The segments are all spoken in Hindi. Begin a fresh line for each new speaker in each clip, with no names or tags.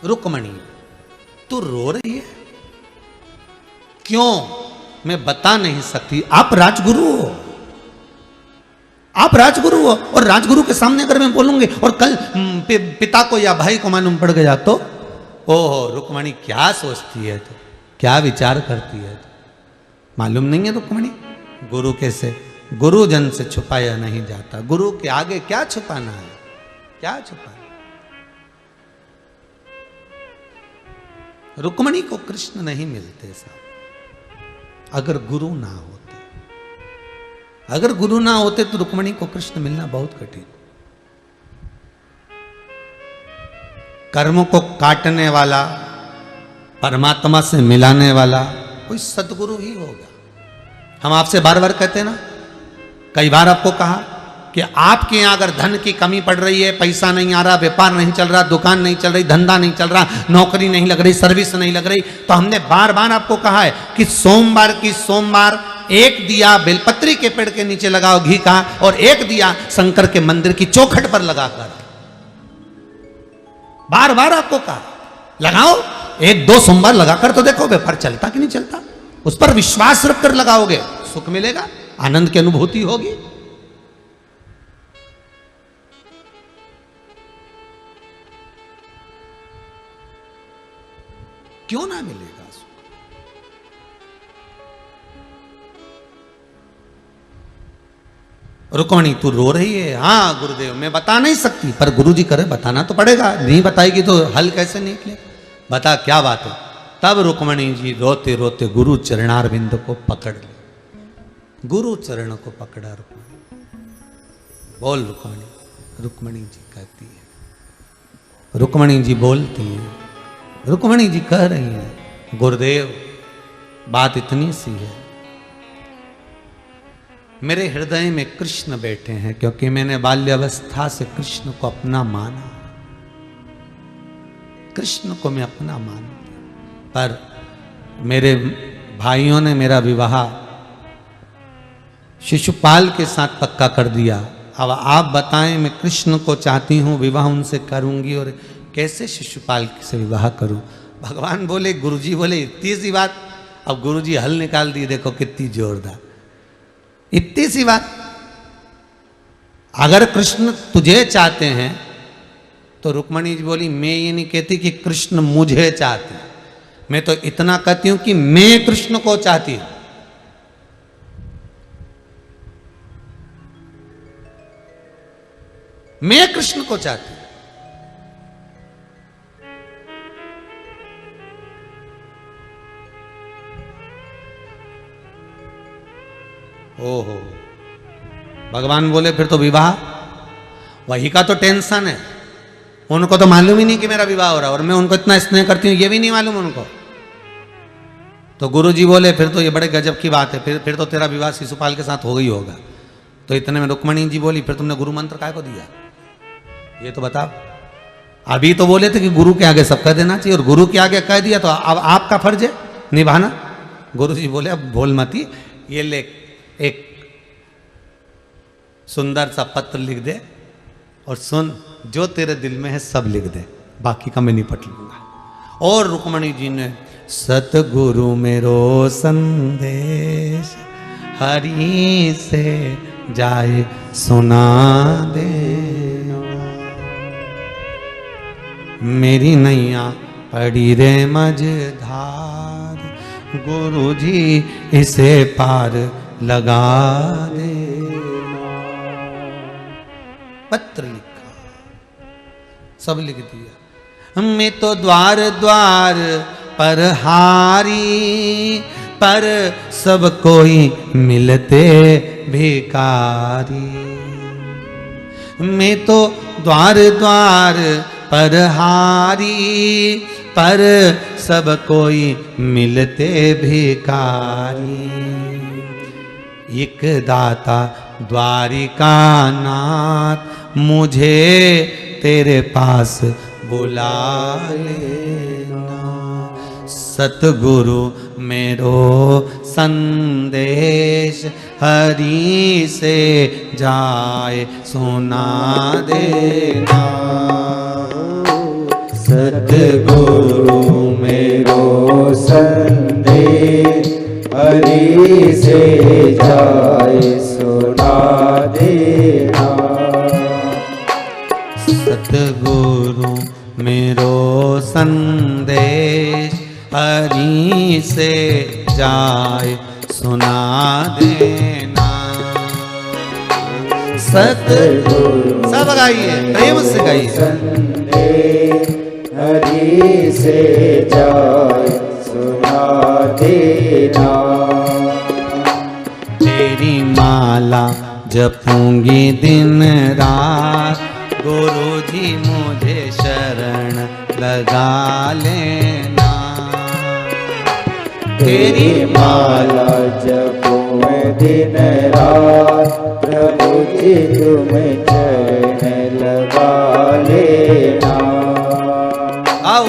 रुक्मणी तू रो रही है क्यों? मैं बता नहीं सकती। आप राजगुरु हो, आप राजगुरु हो, और राजगुरु के सामने अगर मैं बोलूंगी और कल पिता को या भाई को मालूम पड़ गया तो ओहो रुक्मणी क्या सोचती है, तो क्या विचार करती है, तो मालूम नहीं है रुक्मणी। गुरु कैसे, गुरुजन से छुपाया नहीं जाता, गुरु के आगे क्या छुपाना है, क्या छुपाना। रुक्मणी को कृष्ण नहीं मिलते साहब अगर गुरु ना होते। अगर गुरु ना होते तो रुक्मणी को कृष्ण मिलना बहुत कठिन। कर्म को काटने वाला, परमात्मा से मिलाने वाला कोई सदगुरु ही होगा। हम आपसे बार बार कहते हैं ना, कई बार आपको कहा कि आपके यहां अगर धन की कमी पड़ रही है, पैसा नहीं आ रहा, व्यापार नहीं चल रहा, दुकान नहीं चल रही, धंधा नहीं चल रहा, नौकरी नहीं लग रही, सर्विस नहीं लग रही, तो हमने बार बार आपको कहा है कि सोमवार की सोमवार एक दिया बेलपत्री के पेड़ के नीचे लगाओ घी का, और एक दिया शंकर के मंदिर की चौखट पर लगाकर। बार बार आपको कहा लगाओ, एक दो सोमवार लगाकर तो देखो व्यापार चलता कि नहीं चलता। उस पर विश्वास रखकर लगाओगे, सुख मिलेगा, आनंद की अनुभूति होगी। क्यों ना मिलेगा सुख? रुक्मणी तू रो रही है? हाँ गुरुदेव मैं बता नहीं सकती, पर गुरुजी करे बताना तो पड़ेगा, नहीं बताएगी तो हल कैसे निकले, बता क्या बात है। तब रुक्मणी जी रोते रोते गुरु चरणारविंद को पकड़ ली, गुरु चरण को पकड़ा रुक्मणी। बोल रुक्मणी। रुक्मणी जी कहती है, रुक्मणी जी बोलती है, रुक्मणी जी कह रही हैं गुरुदेव बात इतनी सी है, मेरे हृदय में कृष्ण बैठे हैं क्योंकि मैंने बाल्यावस्था से कृष्ण को अपना माना, कृष्ण को मैं अपना मानती, पर मेरे भाइयों ने मेरा विवाह शिशुपाल के साथ पक्का कर दिया। अब आप बताएं मैं कृष्ण को चाहती हूं, विवाह उनसे करूंगी और कैसे शिशुपाल से विवाह करूं। भगवान बोले, गुरुजी बोले इतनी सी बात। अब गुरुजी हल निकाल दिए, देखो कितनी जोरदार, इतनी सी बात। अगर कृष्ण तुझे चाहते हैं तो रुक्मणी जी बोली मैं ये नहीं कहती कि कृष्ण मुझे चाहते, मैं तो इतना कहती हूं कि मैं कृष्ण को चाहती हूं। मैं कृष्ण को चाहती हूं। ओहो भगवान बोले फिर तो विवाह वही का तो टेंशन है, उनको तो मालूम ही नहीं कि मेरा विवाह हो रहा, और मैं उनको इतना स्नेह करती हूँ ये भी नहीं मालूम उनको। तो गुरुजी बोले फिर तो ये बड़े गजब की बात है, फिर तो तेरा विवाह शिशुपाल के साथ हो गई होगा। तो इतने में रुक्मणी जी बोली फिर तुमने गुरु मंत्र काय को दिया, ये तो बताओ। अभी तो बोले थे कि गुरु के आगे सब कह देना चाहिए, और गुरु के आगे कह दिया तो अब आपका फर्ज है निभाना। गुरुजी बोले अब भूल मती, ये ले एक सुंदर सा पत्र लिख दे और सुन जो तेरे दिल में है सब लिख दे, बाकी का मैं निपट लूंगा। और रुक्मणी जी ने सतगुरु मेरो संदेश हरि से जाए सुना दे, मेरी नैया पड़ी रे मझधार, गुरु जी इसे पार लगा दे। पत्र लिखा, सब लिख दिया। मैं तो द्वार द्वार पर हारी, पर सब कोई मिलते भिखारी। मैं तो द्वार द्वार पर हारी, पर सब कोई मिलते भिखारी। एक दाता द्वारिका नाथ, मुझे तेरे पास बुला लेना। सतगुरु मेरो संदेश हरि से जाए सुना देना।
सतगुरु मेरो संदेश हरि से जाए सुना देना।
सतगुरु मेरो संदेश हरि से जाए सुना देना। सतगुरु सब गाइए, प्रेम से गाइए।
संदेश हरि से जाए सुना देना।
तेरी माला जपूंगी दिन रात, गुरु जी मुझे शरण लगा लेना।
तेरी माला जपूं दिन रात, प्रभु जी तुम्हें चरण लगा लेना।
आओ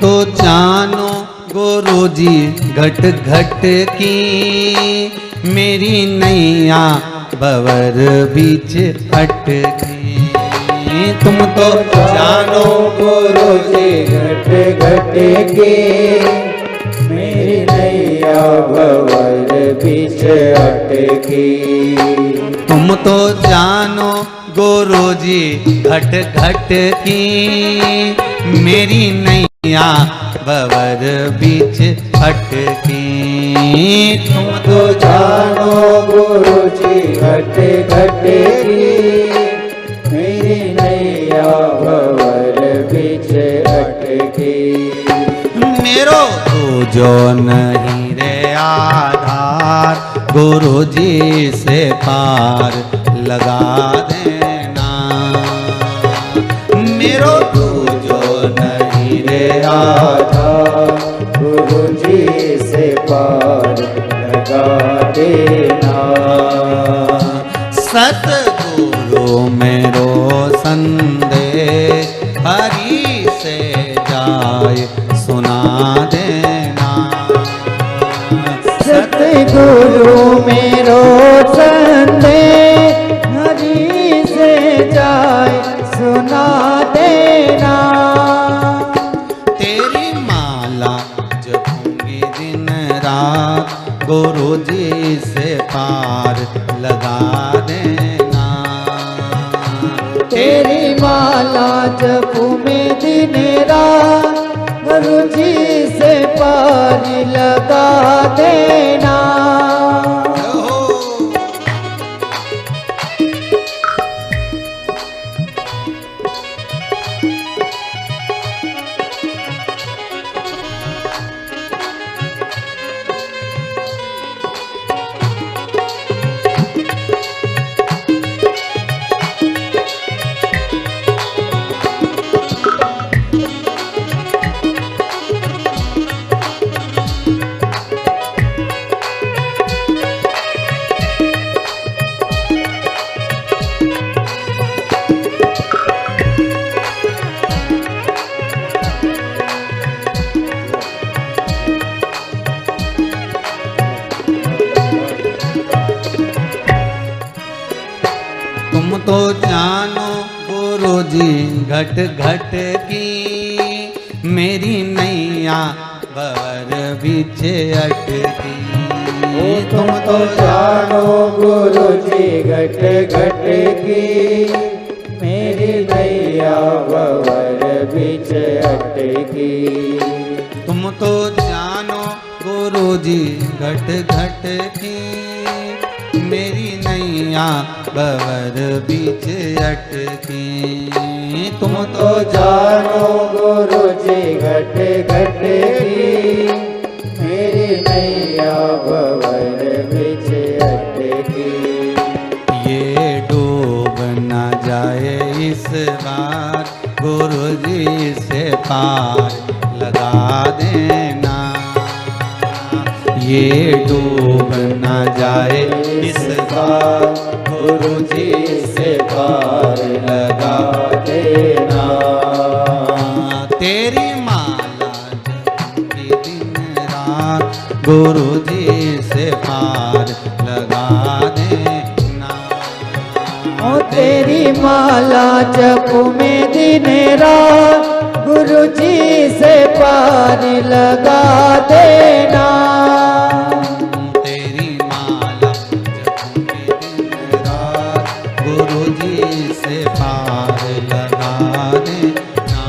तो जानो गुरु जी घट घट की, मेरी नैया बवर बीच अटकी। तुम तो जानो
गुरु जी घट घट की, मेरी नैया बवर बीच अटकी।
तुम तो जानो गुरु जी घट घट की, मेरी नैया बवर बीच अटकी।
तुम तो जानो गुरु जी घट घट की, मेरी नैया बवर बीच अटकी।
मेरो तू जो नहीं रे आधार, गुरु जी से पार लगा देना। मेरो तू जो नहीं रे आधार,
गुरु जी से पार लगा देना।
सतगुरु मेरो संदेश हरि से जाए सुना देना।
सतगुरु मेरो संदेश हरि से जाए सुना देना।
तेरी माला जपूंगी दिन रात, गुरु जी से पार लगा देना।
तेरी माला जपूं मैं दिन रात, गुरु जी से पार लगा देना।
तुम तो जानो गुरु जी घट घट की, मेरी नैया बवर बीच अटकी।
तुम तो जानो गुरु जी घट घट की, मेरी नैया बवर बीच बीच अटकी।
तुम तो जानो गुरुजी घट घट की, मेरी नैया बवर बीच अटकी। तुम
तो जानो गुरुजी घट घट की, मेरी नैया भंवर बीच अटकी।
ये डूब न जाए इस बार, गुरुजी से पार लगा देना। ये डूब न जाए इस बार,
गुरुजी से पार लगा देना।
तेरी माला जपती दिन रात, गुरुजी से पार लगा देना।
ओ तेरी माला जपू में दिन रात, गुरुजी से पार लगा देना।
तेरी माला जपती दिन रात, गुरुजी से पार लगा देना।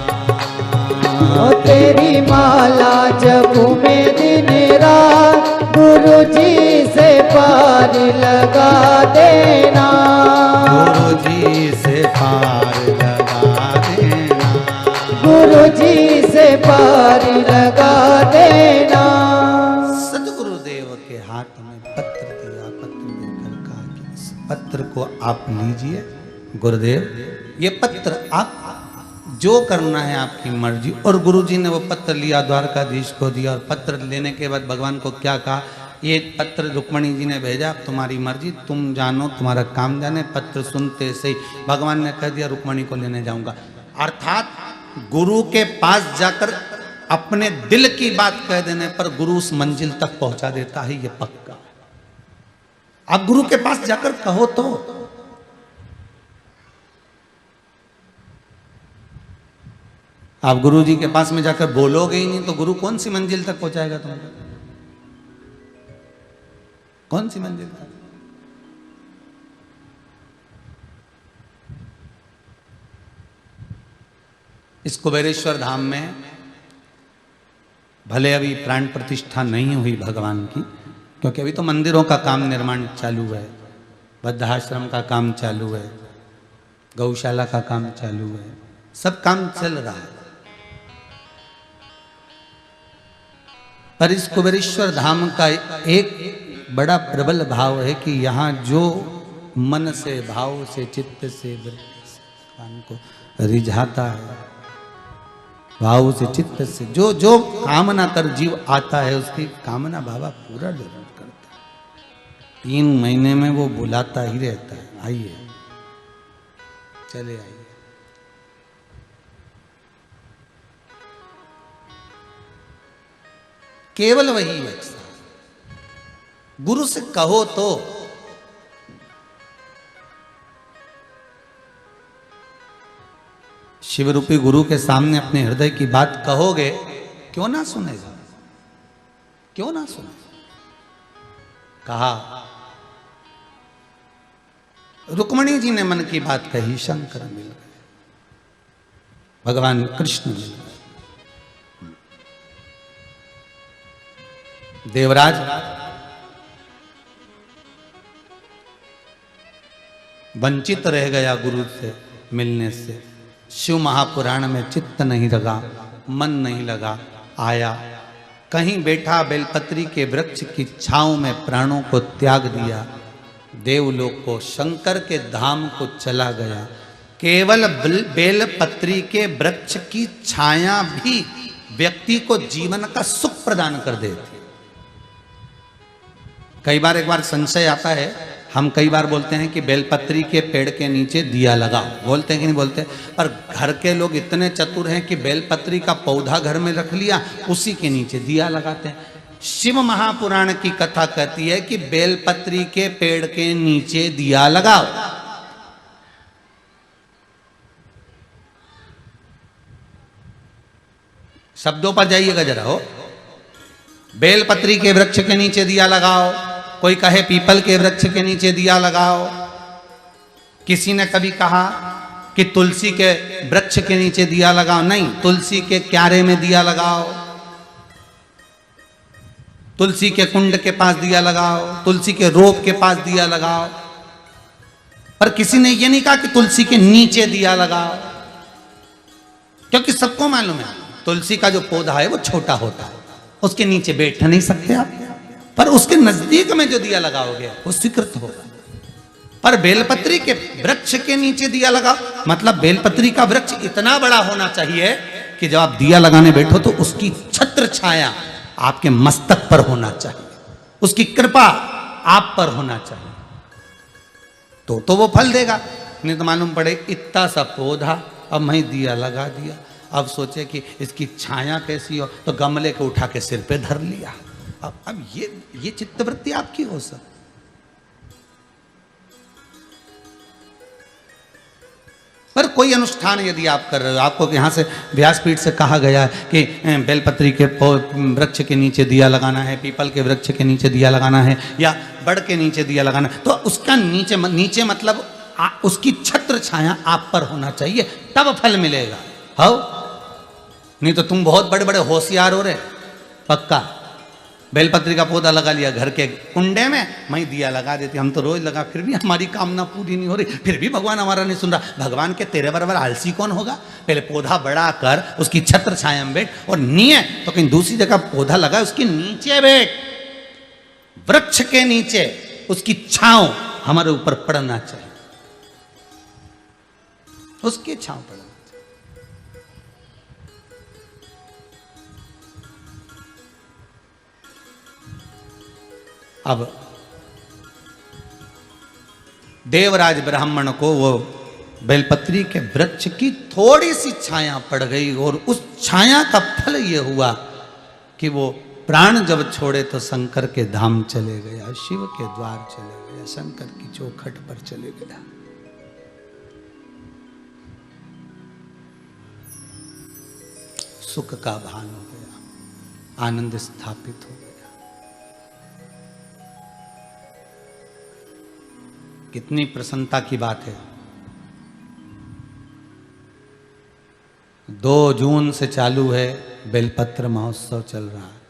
ओ तेरी माला जपू में दिन रात, गुरुजी से पार लगा देना।
गुरुजी से पार लगा देना।
गुरुजी से पार लगा देना।
सदगुरुदेव के हाथ में पत्र दिया, पत्र देकर कहा कि इस पत्र को आप लीजिए गुरुदेव, ये पत्र आप जो करना है आपकी मर्जी। और गुरुजी ने वो पत्र लिया, द्वारकाधीश को दिया, और पत्र लेने के बाद भगवान को क्या कहा, ये पत्र रुक्मणी जी ने भेजा, अब तुम्हारी मर्जी, तुम जानो, तुम्हारा काम जाने। पत्र सुनते से ही भगवान ने कह दिया रुक्मणी को लेने जाऊंगा। अर्थात गुरु के पास जाकर अपने दिल की बात कह देने पर गुरु उस मंजिल तक पहुंचा देता है, ये पक्का। आप गुरु के पास जाकर कहो तो, आप गुरु जी के पास में जाकर बोलोगे ही नहीं तो गुरु कौन सी मंजिल तक पहुंचाएगा तुमको? कौन सी मंजिल तक? इस कुबेरेश्वर धाम में भले अभी प्राण प्रतिष्ठा नहीं हुई भगवान की, क्योंकि अभी तो मंदिरों का काम निर्माण चालू है, वृद्धाश्रम का काम चालू है, गौशाला का काम चालू है, सब काम चल रहा है। पर इस कुबेरेश्वर धाम का एक बड़ा प्रबल भाव है कि यहाँ जो मन से, भाव से, चित्त से, वृत्ति से भगवान को रिझाता है, भाव से, चित्त से जो जो कामना कर जीव आता है, उसकी कामना बाबा पूरा जरूर करता है। 3 महीने में वो बुलाता ही रहता है, आइए, चले आइए। केवल वही बचता, गुरु से कहो तो। शिव रूपी गुरु के सामने अपने हृदय की बात कहोगे, क्यों ना सुनेगा, क्यों ना सुनेगा। कहा रुक्मणी जी ने मन की बात कही, शंकर मिल गए, भगवान कृष्ण मिल गए। देवराज वंचित रह गया गुरु से मिलने से। शिव महापुराण में चित्त नहीं लगा, मन नहीं लगा, आया कहीं बैठा बेलपत्री के वृक्ष की छांव में प्राणों को त्याग दिया, देवलोक को, शंकर के धाम को चला गया। केवल बेलपत्री के वृक्ष की छाया भी व्यक्ति को जीवन का सुख प्रदान कर देती। कई बार एक बार संशय आता है, हम कई बार बोलते हैं कि बेलपत्री के पेड़ के नीचे दिया लगाओ, बोलते हैं कि नहीं बोलते? पर घर के लोग इतने चतुर हैं कि बेलपत्री का पौधा घर में रख लिया, उसी के नीचे दिया लगाते हैं। शिव महापुराण की कथा कहती है कि बेलपत्री के पेड़ के नीचे दिया लगाओ। शब्दों पर जाइएगा जरा, हो, बेलपत्री के वृक्ष के नीचे दिया लगाओ, कोई कहे पीपल के वृक्ष के नीचे दिया लगाओ, किसी ने कभी कहा कि तुलसी के वृक्ष के नीचे दिया लगाओ, नहीं, तुलसी के क्यारे में दिया लगाओ, तुलसी के कुंड के पास दिया लगाओ, तुलसी के रोप के पास दिया लगाओ। पर किसी ने यह नहीं कहा कि तुलसी के नीचे दिया लगाओ, क्योंकि सबको मालूम है तुलसी का जो पौधा है वो छोटा होता है, उसके नीचे बैठ नहीं सकते आप, पर उसके नजदीक में जो दिया लगाओगे वो स्वीकृत होगा। पर बेलपत्री के वृक्ष के नीचे दिया लगाओ, मतलब बेलपत्री का वृक्ष इतना बड़ा होना चाहिए कि जब आप दिया लगाने बैठो तो उसकी छत्र छाया आपके मस्तक पर होना चाहिए, उसकी कृपा आप पर होना चाहिए, तो वो फल देगा। नहीं तो मालूम पड़े इतना सा पौधा, अब मैं दिया लगा दिया, अब सोचे कि इसकी छाया कैसी हो, तो गमले को उठा के सिर पे धर लिया। अब ये चित्तवृत्ति आपकी हो सर। पर कोई अनुष्ठान यदि आप कर रहे हो, आपको यहाँ से व्यासपीठ से कहा गया है कि बेलपत्री के वृक्ष के नीचे दिया लगाना है, पीपल के वृक्ष के नीचे दिया लगाना है, या बड़ के नीचे दिया लगाना है, तो उसका नीचे मतलब उसकी छत्र छाया आप पर होना चाहिए, तब फल मिलेगा। हो नहीं तो तुम बहुत बड़े बड़े होशियार हो रहे, पक्का बेलपत्री का पौधा लगा लिया घर के कुंडे में, मैं दिया लगा देती, हम तो रोज लगा, फिर भी हमारी कामना पूरी नहीं हो रही, फिर भी भगवान हमारा नहीं सुन रहा। भगवान के तेरे बराबर आलसी कौन होगा? पहले पौधा बड़ा कर, उसकी छत्र छाया में बैठ, और नहीं है तो कहीं दूसरी जगह पौधा लगा उसके नीचे बैठ, वृक्ष के नीचे, उसकी छांव हमारे ऊपर पड़ना चाहिए, उसकी छांव पड़ना। अब देवराज ब्राह्मण को वो बेलपत्री के वृक्ष की थोड़ी सी छाया पड़ गई, और उस छाया का फल ये हुआ कि वो प्राण जब छोड़े तो शंकर के धाम चले गया, शिव के द्वार चले गया, शंकर की चौखट पर चले गया। सुख का भान हो गया, आनंद स्थापित हो गया। कितनी प्रसन्नता की बात है। 2 जून से चालू है बेलपत्र महोत्सव चल रहा है,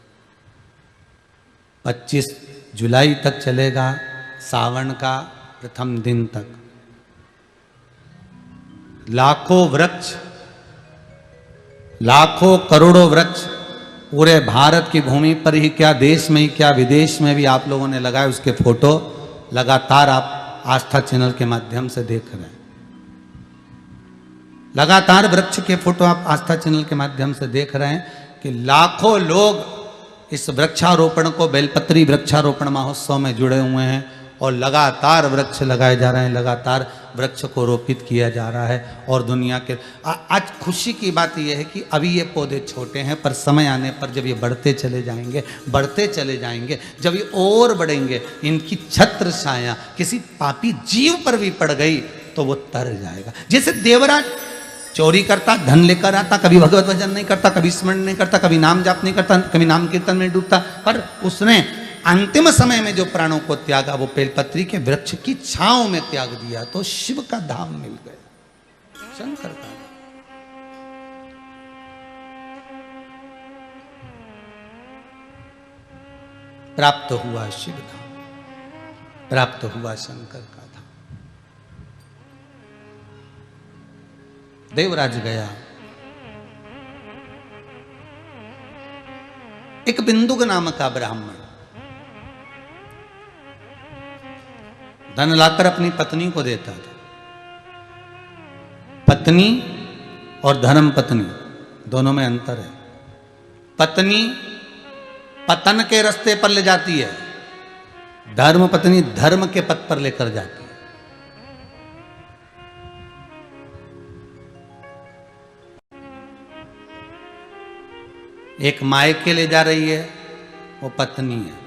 25 जुलाई तक चलेगा, सावन का प्रथम दिन तक। लाखों वृक्ष, लाखों करोड़ों वृक्ष पूरे भारत की भूमि पर ही क्या, देश में ही क्या, विदेश में भी आप लोगों ने लगाए, उसके फोटो लगातार आप आस्था चैनल के माध्यम से देख रहे हैं। लगातार वृक्ष के फोटो आप आस्था चैनल के माध्यम से देख रहे हैं कि लाखों लोग इस वृक्षारोपण को, बेलपत्री वृक्षारोपण महोत्सव में जुड़े हुए हैं, और लगातार वृक्ष लगाए जा रहे हैं, लगातार वृक्ष को रोपित किया जा रहा है। और दुनिया के आज खुशी की बात यह है कि अभी ये पौधे छोटे हैं, पर समय आने पर जब ये बढ़ते चले जाएंगे, बढ़ते चले जाएंगे, जब ये और बढ़ेंगे, इनकी छत्र छाया किसी पापी जीव पर भी पड़ गई तो वो तर जाएगा। जैसे देवराज चोरी करता, धन लेकर आता, कभी भगवत भजन नहीं करता, कभी स्मरण नहीं करता, कभी नाम जाप नहीं करता, कभी नाम कीर्तन में डूबता, पर उसने अंतिम समय में जो प्राणों को त्यागा वो बेलपत्री के वृक्ष की छांव में त्याग दिया, तो शिव का धाम मिल गया, शंकर का धाम। प्राप्त हुआ शिव धाम, प्राप्त हुआ शंकर का धाम। देवराज गया, एक बिंदुक नाम का ब्राह्मण धन लाकर अपनी पत्नी को देता था। पत्नी और धर्म पत्नी दोनों में अंतर है। पत्नी पतन के रास्ते पर ले जाती है, धर्म पत्नी धर्म के पथ पर लेकर जाती है। एक मायके ले जा रही है, वो पत्नी है।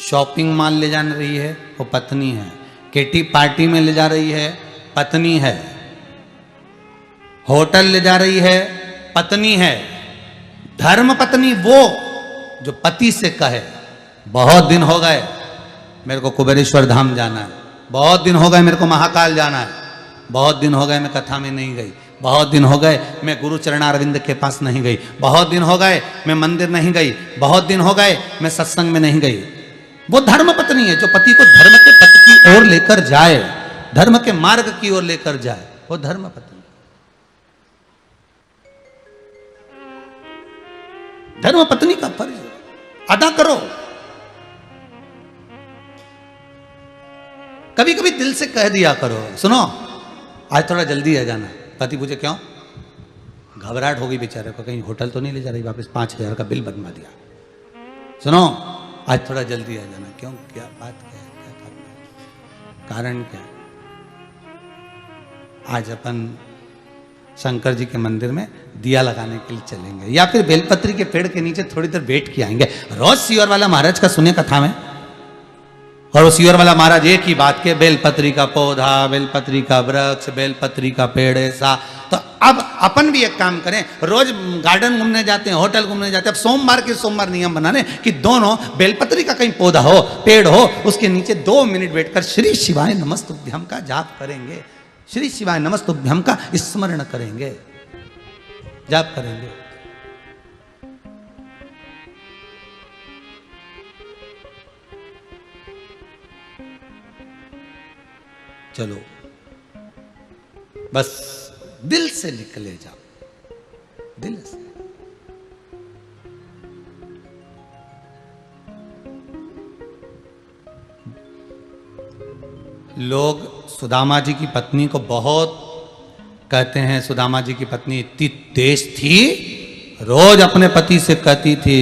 शॉपिंग मॉल ले जा रही है, वो पत्नी है। किटी पार्टी में ले जा रही है, पत्नी है। होटल ले जा रही है, पत्नी है। धर्म पत्नी वो जो पति से कहे बहुत दिन हो गए मेरे को कुबेरेश्वर धाम जाना है, बहुत दिन हो गए मेरे को महाकाल जाना है, बहुत दिन हो गए मैं कथा में नहीं गई, बहुत दिन हो गए मैं गुरु चरणारविंद के पास नहीं गई, बहुत दिन हो गए मैं मंदिर नहीं गई, बहुत दिन हो गए मैं सत्संग में नहीं गई। वो धर्म पत्नी है जो पति को धर्म के पथ की ओर लेकर जाए, धर्म के मार्ग की ओर लेकर जाए, वो धर्म पत्नी। धर्म पत्नी का फर्ज अदा करो। कभी कभी दिल से कह दिया करो, सुनो आज थोड़ा जल्दी आ जाना। पति पूछे क्यों? घबराहट हो गई बेचारे को, कहीं होटल तो नहीं ले जा रही वापस, 5,000 का बिल बनवा दिया। सुनो आज थोड़ा जल्दी आ जाना। क्यों? क्या बात क्या है, क्या करना है? कारण क्या? आज अपन शंकर जी के मंदिर में दिया लगाने के लिए चलेंगे, या फिर बेलपत्री के पेड़ के नीचे थोड़ी देर बैठ के आएंगे। रोज सीवर वाला महाराज का सुने कथा में, और वो सीवर वाला महाराज एक ही बात के, बेलपत्री का पौधा, बेलपत्री का वृक्ष, बेलपत्री का पेड़ ऐसा। तो अब अपन भी एक काम करें, रोज गार्डन घूमने जाते हैं, होटल घूमने जाते हैं, अब सोमवार के सोमवार नियम बनाने कि दोनों बेलपत्री का कहीं पौधा हो, पेड़ हो, उसके नीचे 2 मिनट बैठकर श्री शिवाय नमस्तुभ्यम का जाप करेंगे, श्री शिवाय नमस्तुभ्यम का स्मरण करेंगे, जाप करेंगे। चलो बस दिल से निकले जाओ, दिल से। लोग सुदामा जी की पत्नी को बहुत कहते हैं, सुदामा जी की पत्नी इतनी तेज थी, रोज अपने पति से कहती थी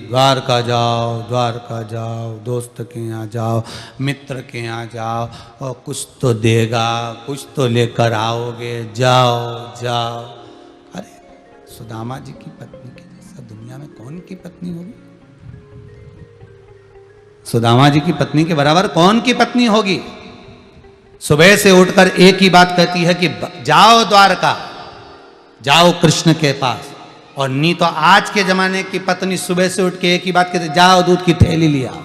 द्वारका जाओ, द्वारका जाओ, दोस्त के यहाँ जाओ, मित्र के यहाँ जाओ, और कुछ तो देगा, कुछ तो लेकर आओगे, जाओ जाओ। अरे सुदामा जी की पत्नी के जैसा दुनिया में कौन की पत्नी होगी? सुदामा जी की पत्नी के बराबर कौन की पत्नी होगी? सुबह से उठकर एक ही बात कहती है कि जाओ द्वारका, जाओ कृष्ण के पास। और नहीं तो आज के जमाने की पत्नी सुबह से उठ के एक ही बात कहती, जाओ दूध की थैली ले आओ,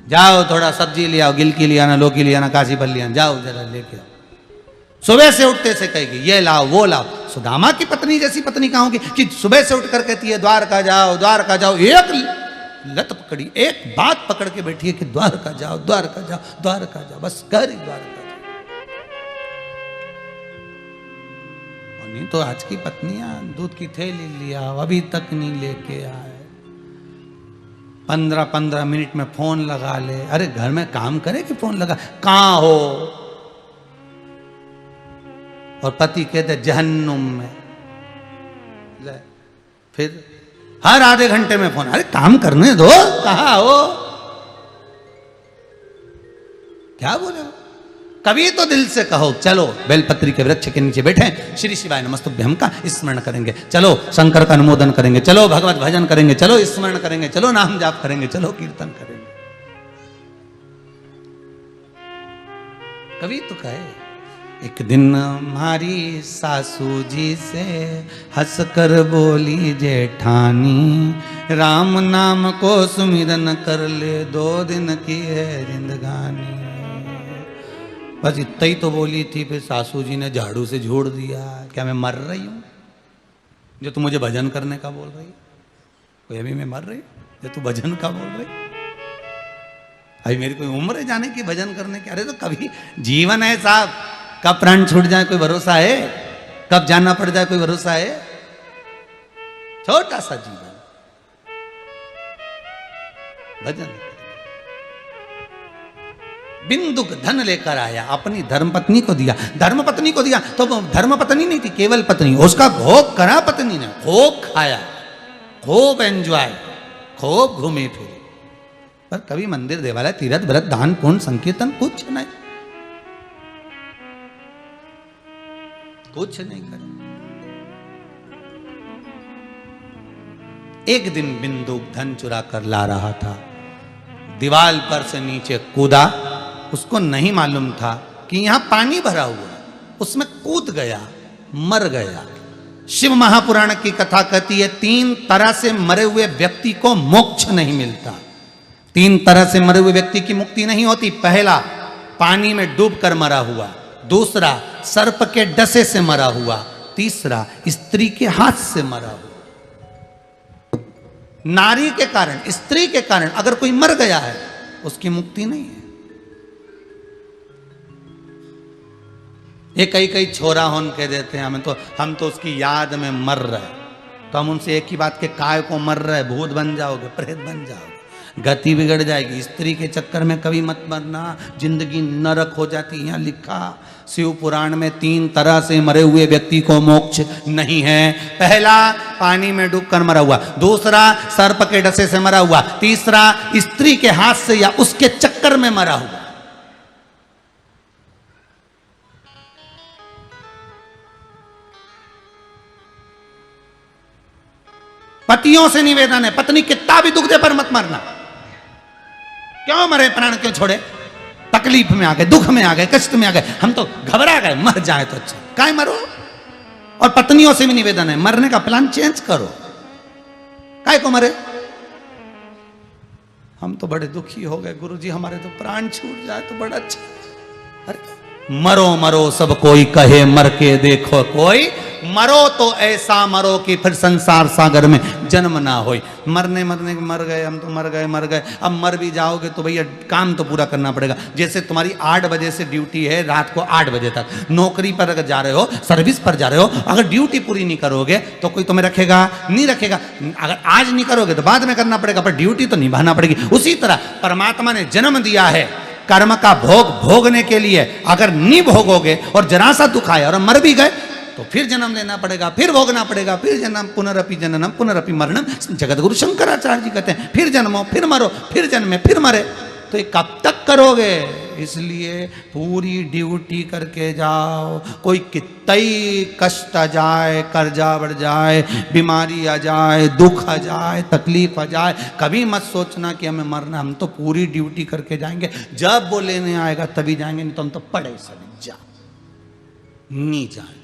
जाओ थोड़ा सब्जी ले आओ, गिलकी ले आना, लौकी ले आना, काशी फल ले आना, जाओ जरा लेके आओ। सुबह से उठते से कहेगी ये लाओ वो लाओ। सुदामा की पत्नी जैसी पत्नी कहाँ होगी कि सुबह से उठकर कहती है द्वारका जाओ, द्वारका जाओ। एक लत पकड़ी, एक बात पकड़ के बैठी है कि द्वारका जाओ, द्वारका जाओ, द्वारका जाओ, बस कर ही द्वारका। नहीं तो आज की पत्नियां दूध की थैली लिया, अभी तक नहीं लेके आए, 15-15 मिनट में फोन लगा ले। अरे घर में काम करे कि फोन लगा, कहां हो? और पति कहते जहन्नुम में। फिर हर आधे घंटे में फोन, अरे काम करने दो, कहां हो? क्या बोले? कभी तो दिल से कहो चलो बेलपत्री के वृक्ष के नीचे बैठे श्री शिवाय नमस्तुभ्यम का स्मरण करेंगे, चलो शंकर का अनुमोदन करेंगे, चलो भगवत भजन करेंगे, चलो स्मरण करेंगे, चलो नाम जाप करेंगे, चलो कीर्तन करेंगे। कभी तो कहे। एक दिन हमारी सासू जी से हंसकर बोली जेठानी, राम नाम को सुमिरन कर ले, 2 दिन की है जिंदगानी। बस इतना ही तो बोली थी, फिर सासू जी ने झाड़ू से झोड़ दिया। क्या मैं मर रही हूं जो तू मुझे भजन करने का बोल रही? कोई अभी मैं मर रही जो तू भजन का बोल रही? अभी मेरी कोई उम्र है जाने की भजन करने की? अरे तो कभी जीवन है साहब, कब प्राण छूट जाए कोई भरोसा है? कब जाना पड़ जाए कोई भरोसा है? छोटा सा जीवन, भजन। बिंदुक धन लेकर आया, अपनी धर्मपत्नी को दिया, धर्मपत्नी को दिया तो धर्मपत्नी नहीं थी, केवल पत्नी। उसका भोग करा पत्नी ने, खूब खाया, खूब एंजॉय, खूब घूमे फिरे। पर कभी मंदिर देवालय तीर्थ व्रत दान पुण्य संकीर्तन कुछ नहीं, कुछ नहीं करे। एक दिन बिंदुक धन चुरा कर ला रहा था, दीवार पर से नीचे कूदा। उसको नहीं मालूम था कि यहां पानी भरा हुआ है, उसमें कूद गया, मर गया। शिव महापुराण की कथा कहती है 3 तरह से मरे हुए व्यक्ति को मोक्ष नहीं मिलता। 3 तरह से मरे हुए व्यक्ति की मुक्ति नहीं होती। पहला, पानी में डूबकर मरा हुआ, दूसरा सर्प के डसे से मरा हुआ, तीसरा स्त्री के हाथ से मरा हुआ। नारी के कारण, स्त्री के कारण अगर कोई मर गया है उसकी मुक्ति नहीं है। ये कई छोरा होन कह देते हैं हम तो उसकी याद में मर रहे, तो हम उनसे एक ही बात के काय को मर रहे, भूत बन जाओगे, प्रेत बन जाओगे, गति बिगड़ जाएगी। स्त्री के चक्कर में कभी मत मरना, जिंदगी नरक हो जाती है। यहाँ लिखा शिव पुराण में 3 तरह से मरे हुए व्यक्ति को मोक्ष नहीं है। पहला पानी में डूबकर मरा हुआ, दूसरा सर्प के डसे से मरा हुआ, तीसरा स्त्री के हाथ से या उसके चक्कर में मरा हुआ। पतियों से निवेदन है, पत्नी कितना भी दुख दे पर मत मरना। क्यों मरे, प्राण क्यों छोड़े? तकलीफ में आ गए, दुख में आ गए, कष्ट में आ गए, हम तो घबरा गए, मर जाए तो अच्छा, काहे मरो। और पत्नियों से भी निवेदन है, मरने का प्लान चेंज करो, काहे को मरे। हम तो बड़े दुखी हो गए गुरुजी, हमारे तो प्राण छूट जाए तो बड़ा अच्छा। अरे मरो मरो सब कोई कहे, मर के देखो कोई, मरो तो ऐसा मरो कि फिर संसार सागर में जन्म ना हो। मरने मर गए, हम तो मर गए। अब मर भी जाओगे तो भैया काम तो पूरा करना पड़ेगा। जैसे तुम्हारी 8 बजे से ड्यूटी है रात को 8 बजे तक, नौकरी पर अगर जा रहे हो, सर्विस पर जा रहे हो, अगर ड्यूटी पूरी नहीं करोगे तो कोई तुम्हें रखेगा नहीं रखेगा। अगर आज नहीं करोगे तो बाद में करना पड़ेगा, पर ड्यूटी तो निभाना पड़ेगी। उसी तरह परमात्मा ने जन्म दिया है कर्म का भोग भोगने के लिए, अगर नहीं भोगोगे और जरा सा दुख आया और मर भी गए तो फिर जन्म लेना पड़ेगा, फिर भोगना पड़ेगा, फिर जन्म, पुनरपि जननम पुनरपि मरणम। जगतगुरु शंकराचार्य जी कहते हैं फिर जन्मो, फिर मरो, फिर जन्मे, फिर मरे। तो ये कब तक करोगे? इसलिए पूरी ड्यूटी करके जाओ। कोई कितना ही कष्ट आ जाए, कर्जा बढ़ जाए, बीमारी आ जाए, दुख आ जाए, तकलीफ आ जाए, कभी मत सोचना कि हमें मरना। हम तो पूरी ड्यूटी करके जाएंगे, जब वो लेने आएगा तभी जाएंगे, नहीं तो हम तो पड़े सभी जा नहीं जाए।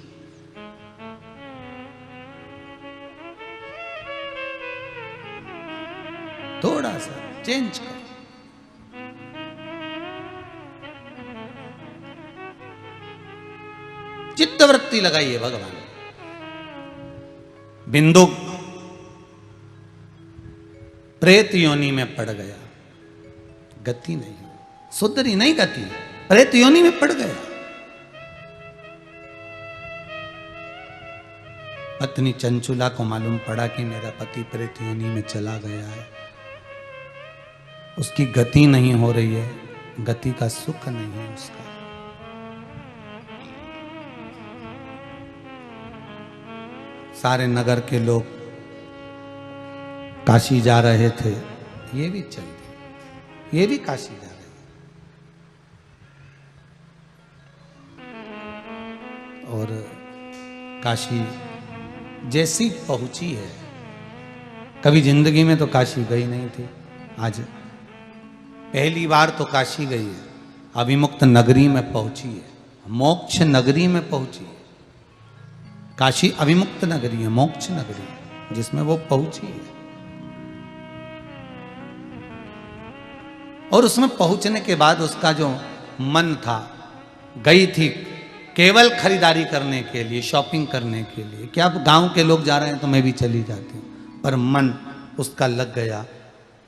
थोड़ा सा चेंज करो। चित्तवृत्ति लगाइए भगवान। बिंदु प्रेत योनि में पड़ गया, गति नहीं, सुधरी नहीं गति, प्रेत योनि में पड़ गया। पत्नी चंचुला को मालूम पड़ा कि मेरा पति प्रेत योनि में चला गया है, उसकी गति नहीं हो रही है, गति का सुख नहीं है उसका। सारे नगर के लोग काशी जा रहे थे, ये भी चल दिए, ये भी काशी जा रहे हैं। और काशी जैसी पहुंची है, कभी जिंदगी में तो काशी गई नहीं थी, आज पहली बार तो काशी गई है, अभिमुक्त नगरी में पहुंची है, मोक्ष नगरी में पहुंची है। काशी अभिमुक्त नगरी है, मोक्ष नगरी जिसमें वो पहुंची है। और उसमें पहुंचने के बाद उसका जो मन था, गई थी केवल खरीदारी करने के लिए, शॉपिंग करने के लिए, क्या अब गांव के लोग जा रहे हैं तो मैं भी चली जाती हूँ, पर मन उसका लग गया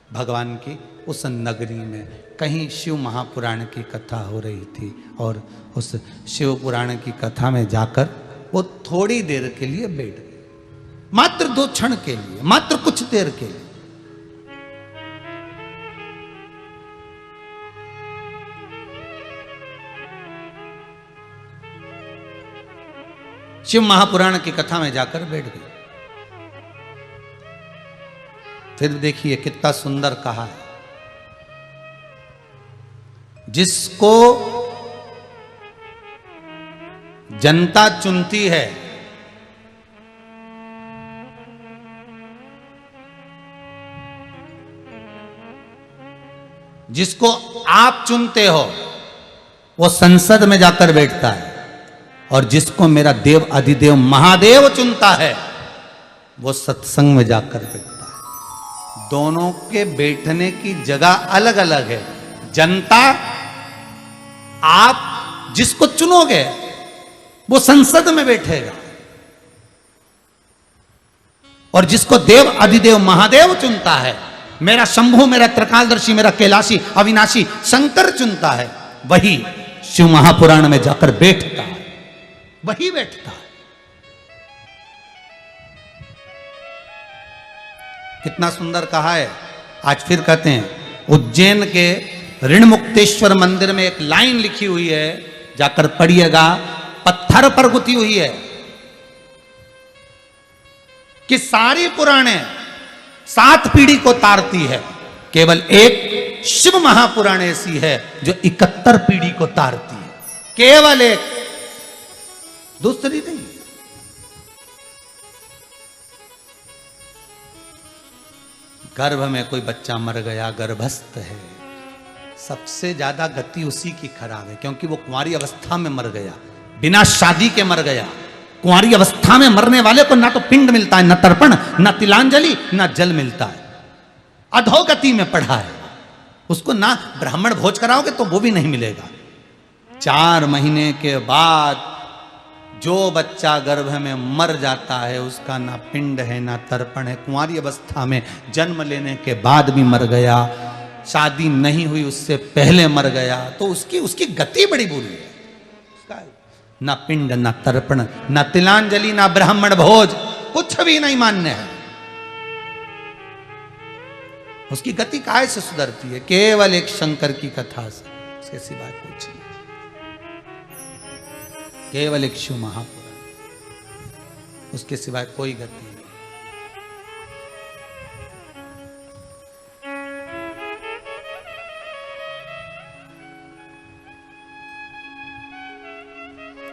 भगवान की उस नगरी में। कहीं शिव महापुराण की कथा हो रही थी और उस शिव पुराण की कथा में जाकर वो थोड़ी देर के लिए बैठ गए, मात्र 2 क्षण के लिए, मात्र कुछ देर के लिए। शिव महापुराण की कथा में जाकर बैठ गए। फिर देखिए कितना सुंदर कहा है, जिसको जनता चुनती है, जिसको आप चुनते हो वो संसद में जाकर बैठता है, और जिसको मेरा देव अधिदेव महादेव चुनता है वो सत्संग में जाकर बैठता है। दोनों के बैठने की जगह अलग अलग है। जनता आप जिसको चुनोगे वो संसद में बैठेगा, और जिसको देव अधिदेव महादेव चुनता है, मेरा शंभु, मेरा त्रिकालदर्शी, मेरा कैलाशी अविनाशी शंकर चुनता है, वही शिव महापुराण में जाकर बैठता है, वही बैठता है। कितना सुंदर कहा है। आज फिर कहते हैं, उज्जैन के ऋणमुक्तेश्वर मंदिर में एक लाइन लिखी हुई है, जाकर पढ़िएगा, पत्थर पर गुथी हुई है कि सारी पुराणे 7 पीढ़ी को तारती है, केवल एक शिव महापुराण ऐसी है जो 71 पीढ़ी को तारती है, केवल एक, दूसरी नहीं। गर्भ में कोई बच्चा मर गया, गर्भस्थ है, सबसे ज्यादा गति उसी की खराब है, क्योंकि वो कुंवारी अवस्था में मर गया, बिना शादी के मर गया। कुंवारी अवस्था में मरने वाले को ना तो पिंड मिलता है, ना तर्पण, ना तिलांजलि, ना जल मिलता है, अधोगति में पड़ा है। उसको ना ब्राह्मण भोज कराओगे तो वो भी नहीं मिलेगा। 4 महीने के बाद जो बच्चा गर्भ में मर जाता है, उसका ना पिंड है ना तर्पण है। कुंवारी अवस्था में जन्म लेने के बाद भी मर गया, शादी नहीं हुई उससे पहले मर गया, तो उसकी गति बड़ी बुरी है। ना पिंड, ना तर्पण, ना तिलांजलि, ना ब्राह्मण भोज, कुछ भी नहीं मान्य है। उसकी गति काय से सुधरती है? केवल एक शंकर की कथा से, उसके सिवाय कुछ नहीं। केवल एक शिव महापुराण, उसके सिवाय कोई गति नहीं।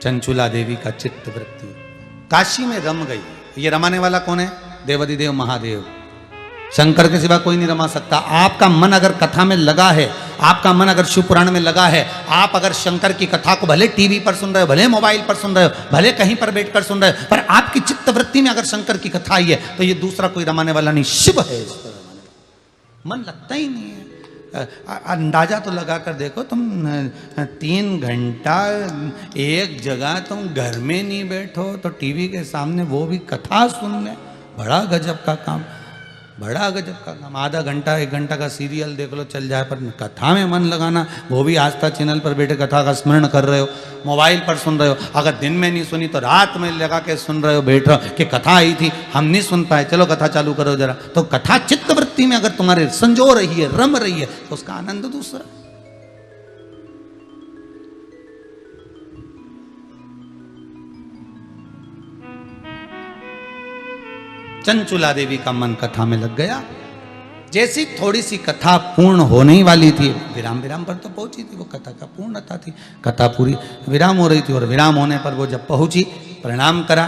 चंचुला देवी का चित्त वृत्ति काशी में रम गई। ये रमाने वाला कौन है? देवाधिदेव महादेव, शंकर के सिवा कोई नहीं रमा सकता। आपका मन अगर कथा में लगा है, आपका मन अगर शिव पुराण में लगा है, आप अगर शंकर की कथा को भले टीवी पर सुन रहे हो, भले मोबाइल पर सुन रहे हो, भले कहीं पर बैठकर सुन रहे हो, पर आपकी चित्त वृत्ति में अगर शंकर की कथा आई है, तो ये दूसरा कोई रमाने वाला नहीं, शिव है। इस पर मन लगता ही नहीं है। अंदाजा तो लगा कर देखो, तुम 3 घंटा एक जगह तुम घर में नहीं बैठो तो टीवी के सामने वो भी कथा सुनने, बड़ा गजब का काम, बड़ा गजब का काम। आधा घंटा 1 घंटा का सीरियल देख लो चल जाए, पर कथा में मन लगाना, वो भी आस्था चैनल पर बैठे कथा का स्मरण कर रहे हो, मोबाइल पर सुन रहे हो। अगर दिन में नहीं सुनी तो रात में लगा के सुन रहे हो, बैठ रहे हो कि कथा आई थी, हम नहीं सुन पाए, चलो कथा चालू करो जरा। तो कथा चित्त वृत्ति में अगर तुम्हारे संजो रही है, रम रही है, तो उसका आनंद दूसरा। चंचुला देवी का मन कथा में लग गया। जैसी थोड़ी सी कथा पूर्ण होने ही वाली थी, विराम पर तो पहुंची थी, वो कथा का पूर्णता थी, कथा पूरी विराम हो रही थी, और विराम होने पर वो जब पहुंची, प्रणाम करा,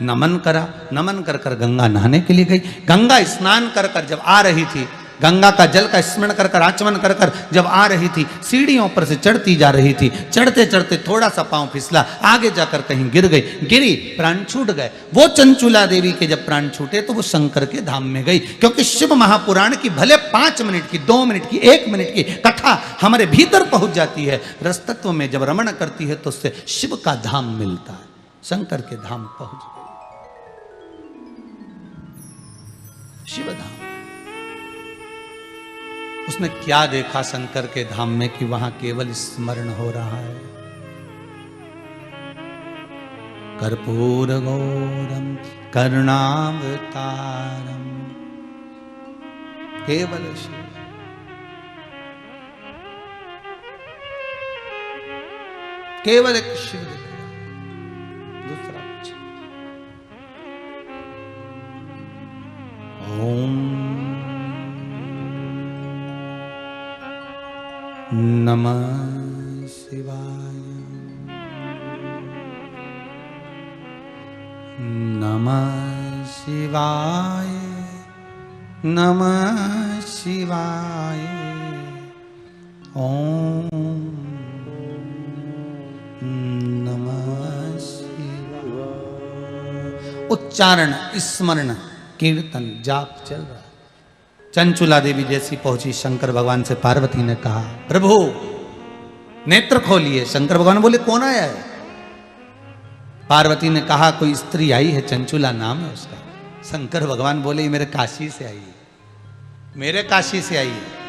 नमन करा, नमन कर कर गंगा नहाने के लिए गई। गंगा स्नान कर कर जब आ रही थी, गंगा का जल का स्मरण कर कर, आचमन कर कर जब आ रही थी, सीढ़ियों पर से चढ़ती जा रही थी, चढ़ते चढ़ते थोड़ा सा पांव फिसला, आगे जाकर कहीं गिर गई, गिरी, प्राण छूट गए। वो चंचुला देवी के जब प्राण छूटे तो वो शंकर के धाम में गई, क्योंकि शिव महापुराण की भले 5 मिनट की, 2 मिनट की, 1 मिनट की कथा हमारे भीतर पहुंच जाती है। रसतत्व में जब रमण करती है तो उससे शिव का धाम मिलता है, शंकर के धाम पहुंच गई, शिव धाम। उसने क्या देखा शंकर के धाम में कि वहां केवल स्मरण हो रहा है। कर्पूर गौरम करुणावतारम, केवल शिव, केवल एक शिव दिख रहा, दूसरा कुछ। ओम नमः शिवाय, नमः शिवाय, नमः शिवाय, ओम नमः शिवाय। उच्चारण, स्मरण, कीर्तन, जाप चल रहा है। चंचुला देवी जैसी पहुंची, शंकर भगवान से पार्वती ने कहा, प्रभु नेत्र खोलिए। शंकर भगवान बोले कौन आया है? पार्वती ने कहा कोई स्त्री आई है, चंचुला नाम है उसका। शंकर भगवान बोले ये मेरे काशी से आई है, मेरे काशी से आई है।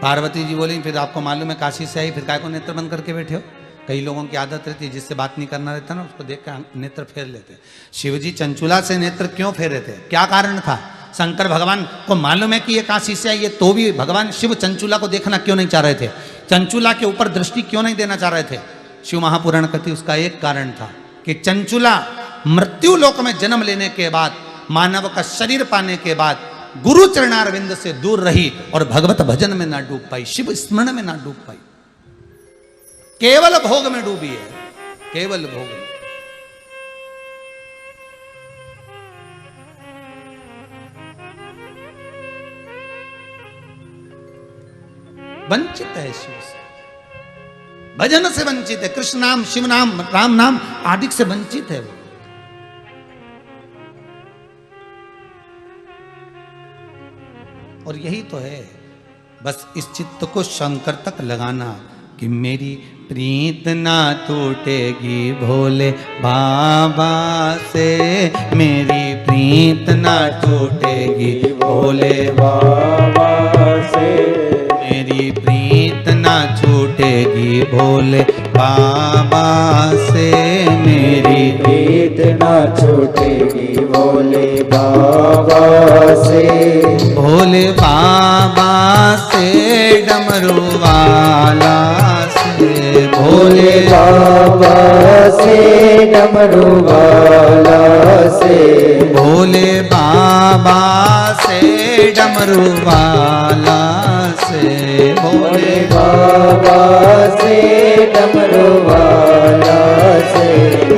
पार्वती जी बोली फिर आपको मालूम है काशी से आई, फिर काय को नेत्र बंद करके बैठे हो? कई लोगों की आदत रहती है जिससे बात नहीं करना रहता ना उसको देख कर नेत्र फेर लेते। शिवजी चंचुला से नेत्र क्यों फेरे थे, क्या कारण था? शंकर भगवान को मालूम है कि ये काशी से आई है, तो भी भगवान शिव चंचुला को देखना क्यों नहीं चाह रहे थे? चंचुला के ऊपर दृष्टि क्यों नहीं देना चाह रहे थे? शिव महापुराण कहती उसका एक कारण था कि चंचुला मृत्यु लोक में जन्म लेने के बाद, मानव का शरीर पाने के बाद गुरु चरणारविंद से दूर रही और भगवत भजन में ना डूब पाई, शिव स्मरण में ना डूब पाई, केवल भोग में डूबी है, केवल भोग में। वंचित है शिव से, भजन से वंचित है, कृष्ण नाम, शिव नाम, राम नाम आदि से वंचित है वो। और यही तो है, बस इस चित्त को शंकर तक लगाना कि मेरी प्रीत ना टूटेगी भोले बाबा से, मेरी प्रीत ना टूटेगी भोले बाबा से, मेरी प्रीत ना छूटेगी भोले बाबा से, मेरी
प्रीत ना छूटेगी भोले बाबा से,
भोले बाबा से डमरू वाला से,
भोले बाबा से डमरू वाला से,
भोले बाबा से डमरू वाला से,
भोले बाबा से डमरू वाला से,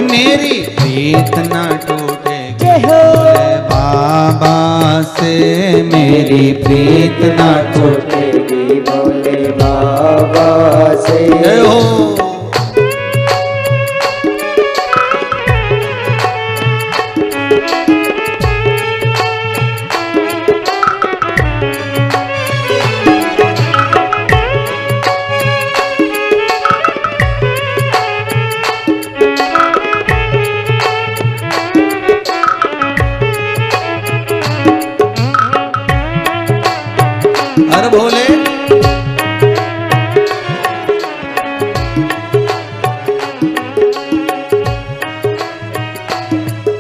मेरी प्रीत ना टूटेगी भोले बाबा से, मेरी प्रीत ना
टूटेगी भोले बाबा से।
जय हो। हर भोले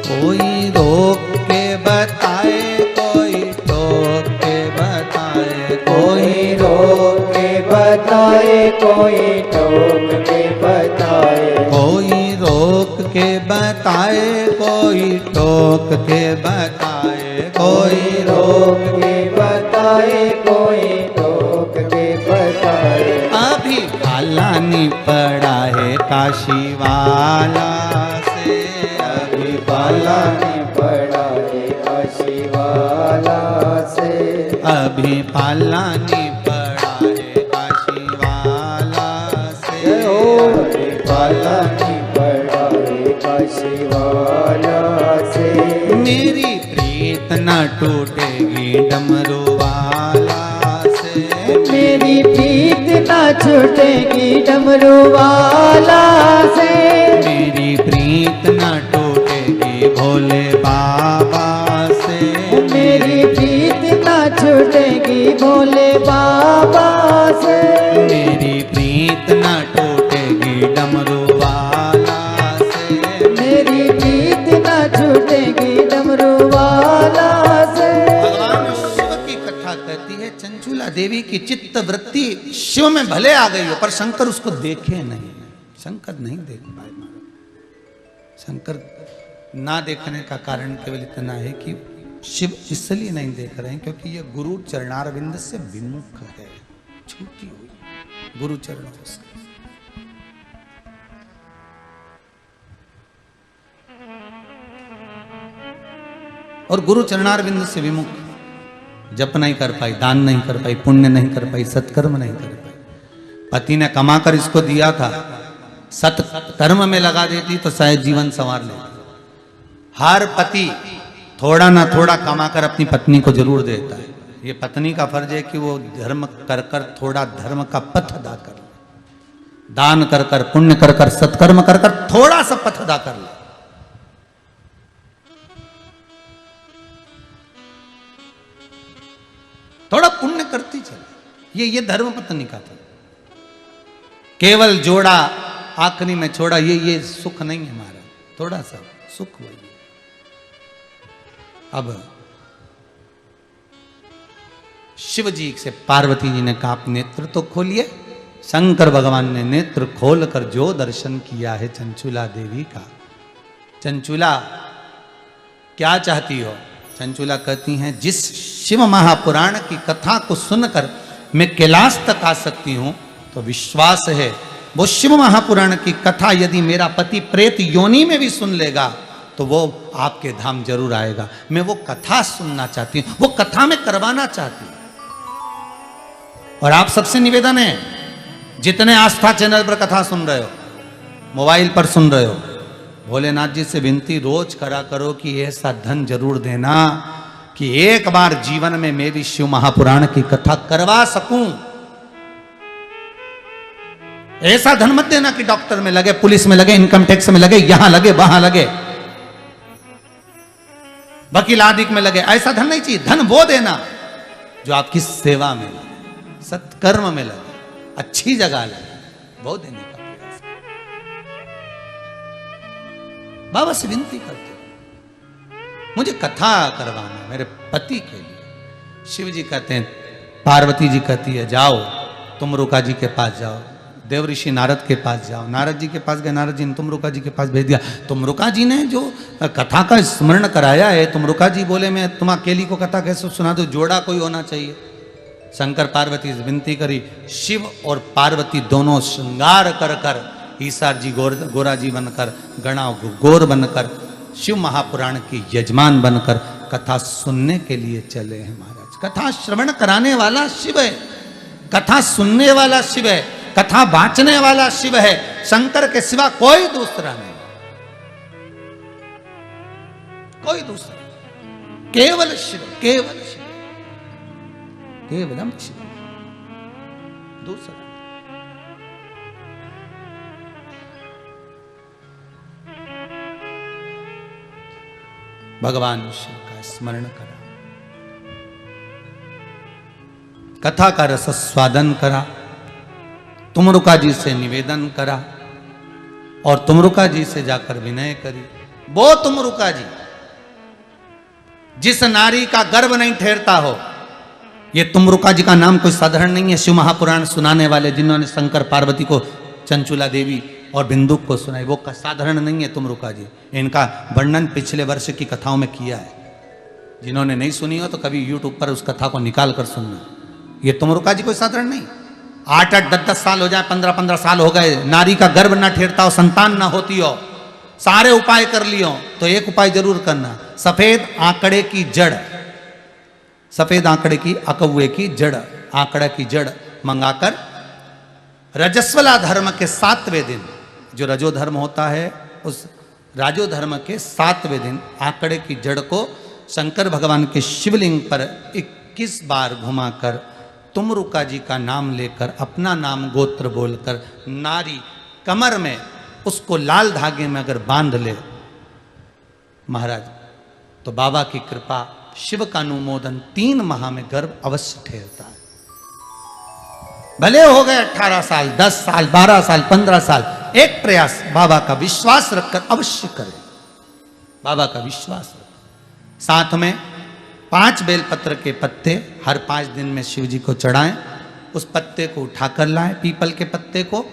कोई रोक के बताए, कोई टोक के बताए,
कोई रोक के बताए, कोई टोक के बताए,
कोई रोक के बताए, कोई टोक के बताए,
कोई रोक के बताए, कोई टोक के बताए,
अभी भाला नहीं पड़ा है काशी वाला से, अभी
भाला नहीं पड़ा है काशी वाला से,
अभी पाला नहीं पड़ा है काशी वाला से,
अभी भाला नहीं पड़ा है काशी वाला से,
मेरी प्रीत न टूटेगी डमरू वाला से,
मेरी प्रीत ना छूटेगी डमरू वाला से,
मेरी प्रीत न टूटेगी भोले बाबा से,
मेरी प्रीत ना छूटेगी भोले बाबा से,
मेरी प्रीत न टूटेगी डमरू वाला से,
मेरी प्रीत ना छूटेगी डमरू वाला से।
भगवान शिव की कथा कहती है चंचुला देवी की चित्त वृत्ति शिव में भले आ गई हो पर शंकर उसको देखे नहीं, शंकर नहीं देख पाए। शंकर ना देखने का कारण केवल इतना है कि शिव इसलिए नहीं देख रहे हैं क्योंकि ये गुरु चरणारविंद से विमुख है, छूटी हुई गुरु चरणों से। और गुरु चरणारविंद से विमुख, जप नहीं कर पाई, दान नहीं कर पाई, पुण्य नहीं कर पाई, सत्कर्म नहीं कर पाई। पति ने कमाकर इसको दिया था, सत्कर्म में लगा देती तो शायद जीवन संवार लेती। हर पति थोड़ा ना थोड़ा कमाकर अपनी पत्नी को जरूर देता है। ये पत्नी का फर्ज है कि वो धर्म कर कर थोड़ा धर्म का पथ अदा कर ले। दान कर कर, पुण्य कर कर, सत्कर्म कर कर थोड़ा सा पथ अदा कर ले। थोड़ा पुण्य करती चले। ये धर्म पत्नी का था। केवल जोड़ा आखिरी में छोड़ा, ये सुख नहीं है हमारा। थोड़ा सा सुख हुआ। अब शिव जी से पार्वती जी ने कहा आप नेत्र तो खोलिए। शंकर भगवान ने नेत्र खोलकर जो दर्शन किया है चंचुला देवी का। चंचुला क्या चाहती हो? चंचुला कहती हैं जिस शिव महापुराण की कथा को सुनकर मैं कैलाश तक आ सकती हूं, तो विश्वास है वो शिव महापुराण की कथा यदि मेरा पति प्रेत योनि में भी सुन लेगा तो वो आपके धाम जरूर आएगा। मैं वो कथा सुनना चाहती हूं, वो कथा में करवाना चाहती हूं। और आप सबसे निवेदन है, जितने आस्था चैनल पर कथा सुन रहे हो, मोबाइल पर सुन रहे हो, भोलेनाथ जी से विनती रोज करा करो कि ऐसा धन जरूर देना कि एक बार जीवन में मैं भी शिव महापुराण की कथा करवा सकूं। ऐसा धन मत देना कि डॉक्टर में लगे, पुलिस में लगे, इनकम टैक्स में लगे, यहां लगे, वहां लगे, वकील आदि में लगे। ऐसा धन नहीं चाहिए। धन वो देना जो आपकी सेवा में लगे, सत्कर्म में लगे, अच्छी जगह लगे, वो देने का प्रयास। बाबा से विनती करते मुझे कथा करवाना मेरे पति के लिए। शिव जी कहते हैं, पार्वती जी कहती है जाओ तुमरुका जी के पास जाओ। देव ऋषि नारद के पास जाओ। नारद जी के पास गए, नारद जी ने तुमरुका जी के पास भेज दिया। तुमरुका जी ने जो कथा का स्मरण कराया है, तुमरुका जी बोले मैं तुम अकेली को कथा कैसे सुना दो, जोड़ा कोई होना चाहिए। शंकर पार्वती से विनती करी। शिव और पार्वती दोनों श्रृंगार कर कर, ईसार जी गोरा जी बनकर, गणा गोर बनकर, शिव महापुराण के यजमान बनकर कथा सुनने के लिए चले हैं महाराज। कथा श्रवण कराने वाला शिव है, कथा सुनने वाला शिव है, कथा बांचने वाला शिव है। शंकर के सिवा कोई दूसरा नहीं, कोई दूसरा, केवल शिव, केवल शिव, केवलम शिव, दूसरा। भगवान शिव का स्मरण करा, कथा का रस स्वादन करा, तुमरुका जी से निवेदन करा और तुमरुका जी से जाकर विनय करी। वो तुमरुका जी जिस नारी का गर्भ नहीं ठहरता हो। ये तुमरुका जी का नाम कोई साधारण नहीं है। शिव महापुराण सुनाने वाले जिन्होंने शंकर पार्वती को, चंचुला देवी और बिंदुक को सुनाई, वो साधारण नहीं है तुमरुका जी। इनका वर्णन पिछले वर्ष की कथाओं में किया है। जिन्होंने नहीं सुनी हो तो कभी यूट्यूब पर उस कथा को निकाल कर सुनना। ये तुमरुका जी कोई साधारण नहीं। 8-8, 10-10 साल हो जाए, 15-15 साल हो गए, नारी का गर्भ ना ठहरता हो, संतान ना होती हो, सारे उपाय कर लियो, तो एक उपाय जरूर करना। सफेद आंकड़े की जड़, सफेद आंकड़े की, अकौए की जड़, आंकड़ा की जड़ मंगाकर रजस्वला धर्म के 7वें दिन, जो रजो धर्म होता है, उस राजो धर्म के 7वें दिन आंकड़े की जड़ को शंकर भगवान के शिवलिंग पर 21 बार घुमाकर तुमरुका जी का नाम लेकर, अपना नाम गोत्र बोलकर, नारी कमर में उसको लाल धागे में अगर बांध ले महाराज, तो बाबा की कृपा, शिव का अनुमोदन, 3 माह में गर्भ अवश्य ठहरता है। भले हो गए 18 साल, 10 साल, 12 साल, 15 साल, एक प्रयास बाबा का विश्वास रखकर अवश्य करें। बाबा का विश्वास रखें। साथ में 5 बेलपत्र के पत्ते हर 5 दिन में शिव जी को चढ़ाएं। उस पत्ते को उठाकर लाएं, पीपल के पत्ते को।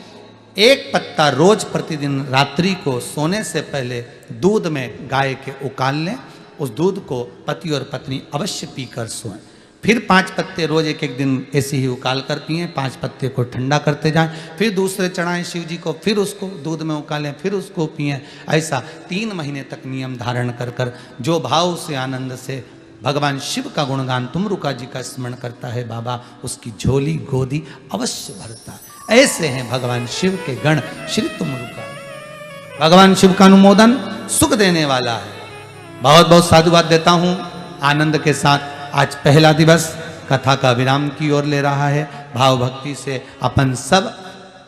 एक पत्ता रोज प्रतिदिन रात्रि को सोने से पहले दूध में गाय के उकाल लें। उस दूध को पति और पत्नी अवश्य पीकर सोएं। फिर 5 पत्ते रोज एक एक दिन ऐसे ही उकाल कर पिएं। 5 पत्ते को ठंडा करते जाएं। फिर दूसरे चढ़ाएं शिव जी को, फिर उसको दूध में उकालें, फिर उसको पिएं। ऐसा 3 महीने तक नियम धारण कर कर जो भाव से, आनंद से भगवान शिव का गुणगान, तुमरुका जी का स्मरण करता है, बाबा उसकी झोली गोदी अवश्य भरता है। ऐसे हैं भगवान शिव के गण श्री तुमरुका। भगवान शिव का अनुमोदन सुख देने वाला है। बहुत बहुत साधुवाद देता हूँ आनंद के साथ। आज पहला दिवस कथा का विराम की ओर ले रहा है। भाव भक्ति से अपन सब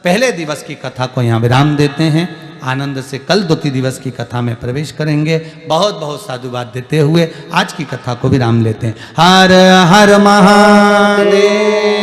पहले दिवस की कथा को यहाँ विराम देते हैं। आनंद से कल द्वितीय दिवस की कथा में प्रवेश करेंगे। बहुत बहुत साधुवाद देते हुए आज की कथा को विराम लेते हैं। हर हर महादेव।